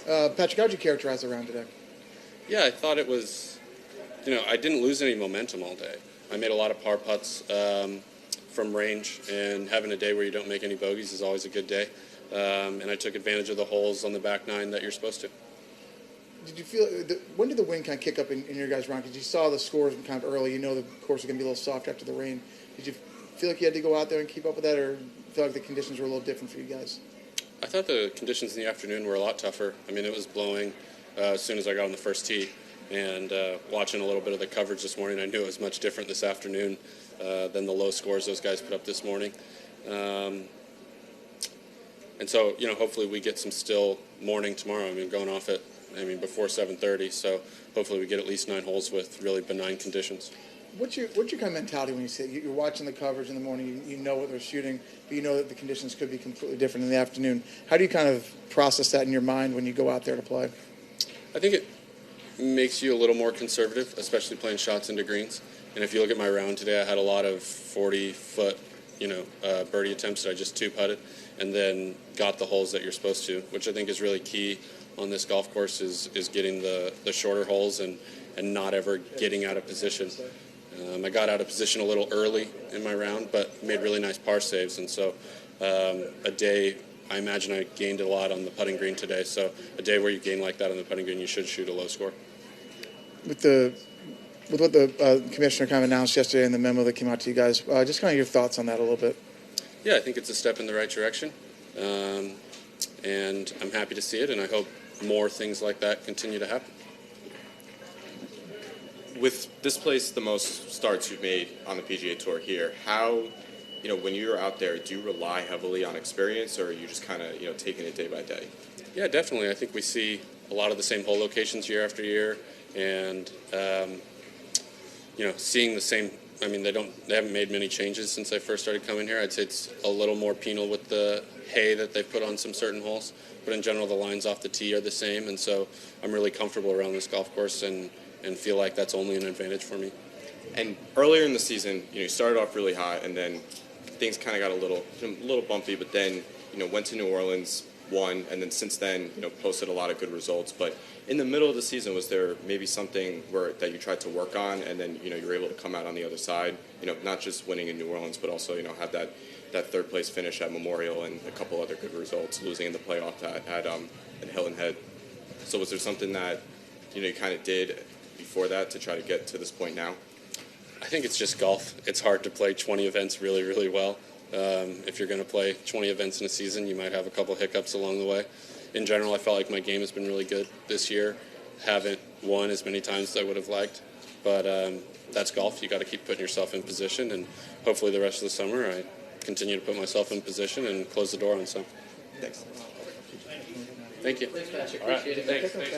Patrick, how would you characterize the round today? Yeah, I thought it was, I didn't lose any momentum all day. I made a lot of par putts from range, and having a day where you don't make any bogeys is always a good day. And I took advantage of the holes on the back nine that you're supposed to. Did you feel, when did the wind kind of kick up in your guys' round? Because you saw the scores kind of early. You know the course was going to be a little soft after the rain. Did you feel like you had to go out there and keep up with that, or feel like the conditions were a little different for you guys? I thought the conditions in the afternoon were a lot tougher. I mean, it was blowing as soon as I got on the first tee. And watching a little bit of the coverage this morning, I knew it was much different this afternoon than the low scores those guys put up this morning. And so, hopefully we get some still morning tomorrow. I mean, going off at, before 7:30. So hopefully we get at least 9 holes with really benign conditions. What's your kind of mentality when you say you're watching the coverage in the morning, you know what they're shooting, but you know that the conditions could be completely different in the afternoon? How do you kind of process that in your mind when you go out there to play? I think it makes you a little more conservative, especially playing shots into greens. And if you look at my round today, I had a lot of 40-foot, birdie attempts that I just 2-putted, and then got the holes that you're supposed to, which I think is really key on this golf course is getting the shorter holes and not ever getting out of position. I got out of position a little early in my round, but made really nice par saves, and so a day, I imagine I gained a lot on the putting green today, so a day where you gain like that on the putting green, you should shoot a low score. With what the commissioner kind of announced yesterday in the memo that came out to you guys, just kind of your thoughts on that a little bit. Yeah, I think it's a step in the right direction, and I'm happy to see it, and I hope more things like that continue to happen. With this place, the most starts you've made on the PGA Tour here, how, when you're out there, do you rely heavily on experience, or are you just kind of, taking it day by day? Yeah, definitely. I think we see a lot of the same hole locations year after year, and, seeing the same, they haven't made many changes since I first started coming here. I'd say it's a little more penal with the hay that they've put on some certain holes, but in general, the lines off the tee are the same, and so I'm really comfortable around this golf course and feel like that's only an advantage for me. And earlier in the season, you started off really hot, and then things kind of got a little bumpy, but then, went to New Orleans, won, and then since then, posted a lot of good results. But in the middle of the season, was there maybe something that you tried to work on, and then, you were able to come out on the other side, not just winning in New Orleans, but also, have that third place finish at Memorial and a couple other good results, losing in the playoff at Hilton Head. So was there something that, you kind of did before that to try to get to this point now? I think it's just golf. It's hard to play 20 events really, really well. If you're going to play 20 events in a season, you might have a couple hiccups along the way. In general, I felt like my game has been really good this year. Haven't won as many times as I would have liked, but that's golf. You got to keep putting yourself in position, and hopefully the rest of the summer I continue to put myself in position and close the door on some. Thanks. Thank you. Thanks, Patrick. All right. Appreciate it. Thanks.